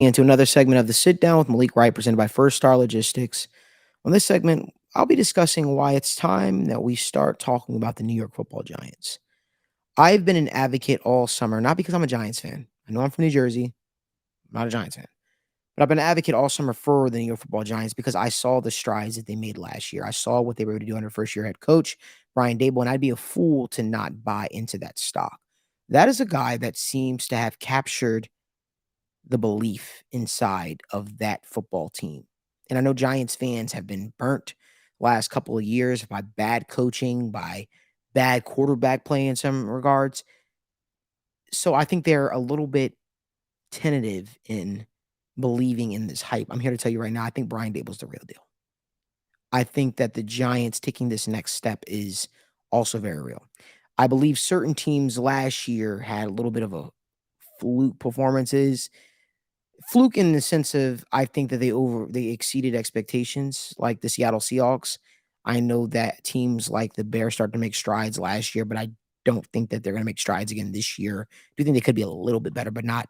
Into another segment of the Sit Down with Malik Wright, presented by First Star Logistics. On this segment, I'll be discussing why it's time that we start talking about the New York Football Giants. I've been an advocate all summer, not because I'm a Giants fan. I know I'm from New Jersey, I'm not a Giants fan. But I've been an advocate all summer for the New York Football Giants because I saw the strides that they made last year. I saw what they were able to do under first-year head coach Brian Daboll, and I'd be a fool to not buy into that stock. That is a guy that seems to have captured the belief inside of that football team. And I know Giants fans have been burnt last couple of years by bad coaching, by bad quarterback play in some regards. So I think they're a little bit tentative in believing in this hype. I'm here to tell you right now, I think Brian Daboll's the real deal. I think that the Giants taking this next step is also very real. I believe certain teams last year had a little bit of a fluke performances. Fluke in the sense of I think that they exceeded expectations, like the Seattle Seahawks. I know that teams like the Bears started to make strides last year, but I don't think that they're going to make strides again this year. I do think they could be a little bit better, but not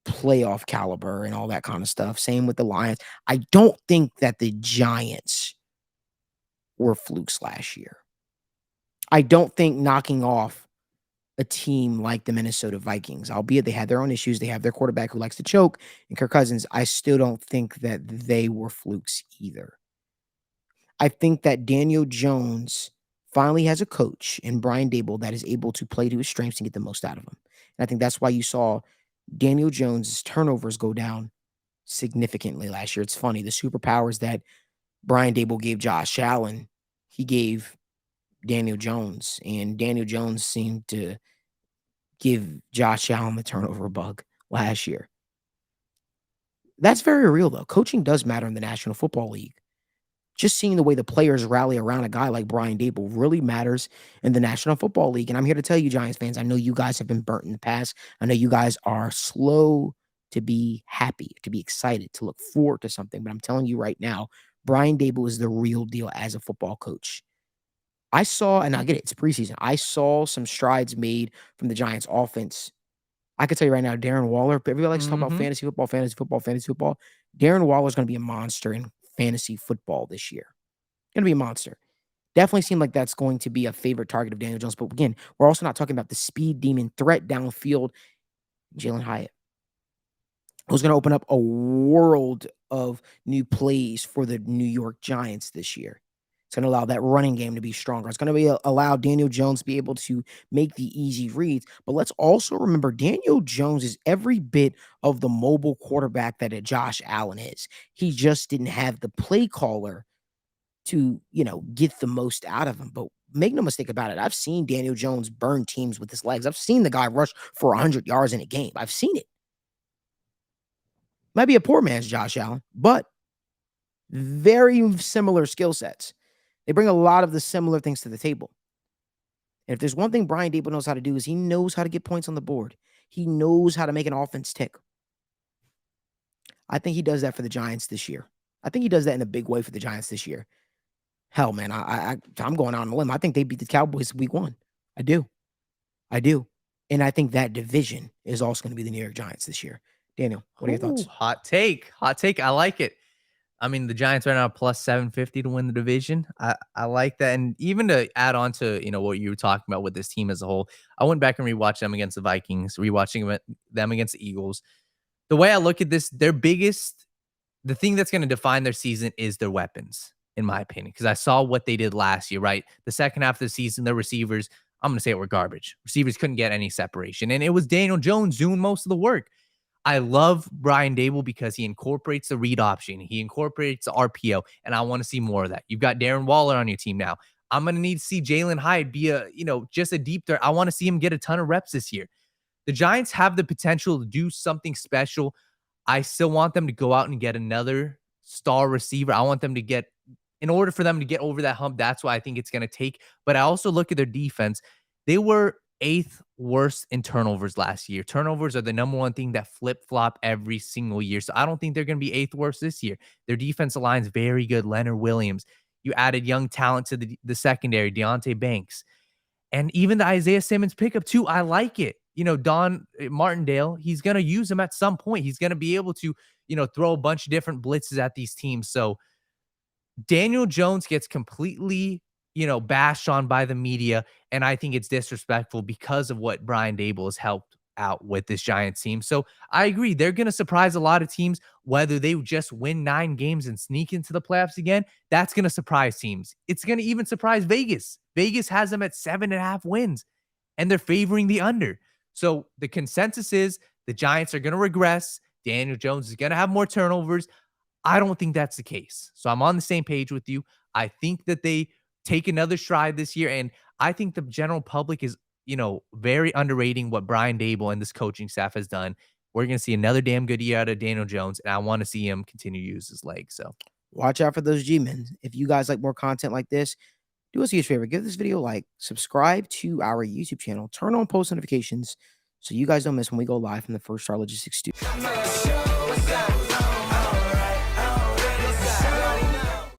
playoff caliber and all that kind of stuff. Same with the Lions. I don't think that the Giants were flukes last year. I don't think knocking off a team like the Minnesota Vikings, albeit they had their own issues, they have their quarterback who likes to choke, and Kirk Cousins, I still don't think that they were flukes either. I think that Daniel Jones finally has a coach in Brian Daboll that is able to play to his strengths and get the most out of him. And I think that's why you saw Daniel Jones' turnovers go down significantly last year. It's funny, the superpowers that Brian Daboll gave Josh Allen, he gave Daniel Jones, and Daniel Jones seemed to give Josh Allen the turnover bug last year. That's very real, though. Coaching does matter in the National Football League. Just seeing the way the players rally around a guy like Brian Daboll really matters in the National Football League. And I'm here to tell you, Giants fans, I know you guys have been burnt in the past. I know you guys are slow to be happy, to be excited, to look forward to something. But I'm telling you right now, Brian Daboll is the real deal as a football coach. I saw, and I get it, it's preseason. I saw some strides made from the Giants offense. I could tell you right now, Darren Waller, everybody likes to talk about Mhm. fantasy football, fantasy football, fantasy football. Darren Waller is going to be a monster in fantasy football this year. Going to be a monster. Definitely seemed like that's going to be a favorite target of Daniel Jones. But again, we're also not talking about the speed demon threat downfield, Jalin Hyatt. It was going to open up a world of new plays for the New York Giants this year. It's going to allow that running game to be stronger. It's going to allow Daniel Jones to be able to make the easy reads. But let's also remember Daniel Jones is every bit of the mobile quarterback that a Josh Allen is. He just didn't have the play caller to, get the most out of him. But make no mistake about it. I've seen Daniel Jones burn teams with his legs. I've seen the guy rush for 100 yards in a game. I've seen it. Might be a poor man's Josh Allen, but very similar skill sets. They bring a lot of the similar things to the table. And if there's one thing Brian Daboll knows how to do is he knows how to get points on the board. He knows how to make an offense tick. I think he does that for the Giants this year. I think he does that in a big way for the Giants this year. Hell, man, I'm going out on a limb. I think they beat the Cowboys week 1. I do. And I think that division is also going to be the New York Giants this year. Daniel, what are your Ooh, thoughts? hot take. Hot take. I like it. I mean, the Giants right now plus 750 to win the division. I like that. And even to add on to, what you were talking about with this team as a whole, I went back and rewatched them against the Vikings, rewatching them against the Eagles. The way I look at this, the thing that's going to define their season is their weapons, in my opinion, because I saw what they did last year, right? The second half of the season, their receivers, I'm going to say it were garbage. Receivers couldn't get any separation. And it was Daniel Jones doing most of the work. I love Brian Daboll because he incorporates the read option. He incorporates the RPO, and I want to see more of that. You've got Darren Waller on your team now. I'm going to need to see Jalin Hyatt be just a deep threat. I want to see him get a ton of reps this year. The Giants have the potential to do something special. I still want them to go out and get another star receiver. I want them to get, in order for them to get over that hump, that's what I think it's going to take. But I also look at their defense. They were 8th worst in turnovers last year. Turnovers are the number one thing that flip-flop every single year. So I don't think they're going to be 8th worst this year. Their defensive line's very good. Leonard Williams. You added young talent to the secondary, Deontay Banks. And even the Isaiah Simmons pickup too, I like it. Don Martindale, he's going to use him at some point. He's going to be able to, throw a bunch of different blitzes at these teams. So Daniel Jones gets completely, bashed on by the media. And I think it's disrespectful because of what Brian Daboll has helped out with this Giants team. So I agree. They're going to surprise a lot of teams, whether they just win 9 games and sneak into the playoffs again. That's going to surprise teams. It's going to even surprise Vegas. Vegas has them at 7.5 wins, and they're favoring the under. So the consensus is the Giants are going to regress. Daniel Jones is going to have more turnovers. I don't think that's the case. So I'm on the same page with you. I think that they take another stride this year. And I think the general public is, very underrating what Brian Daboll and this coaching staff has done. We're going to see another damn good year out of Daniel Jones. And I want to see him continue to use his legs. So watch out for those G-men. If you guys like more content like this, do us a huge favor. Give this video a like, subscribe to our YouTube channel, turn on post notifications so you guys don't miss when we go live from the First Star Logistics studio.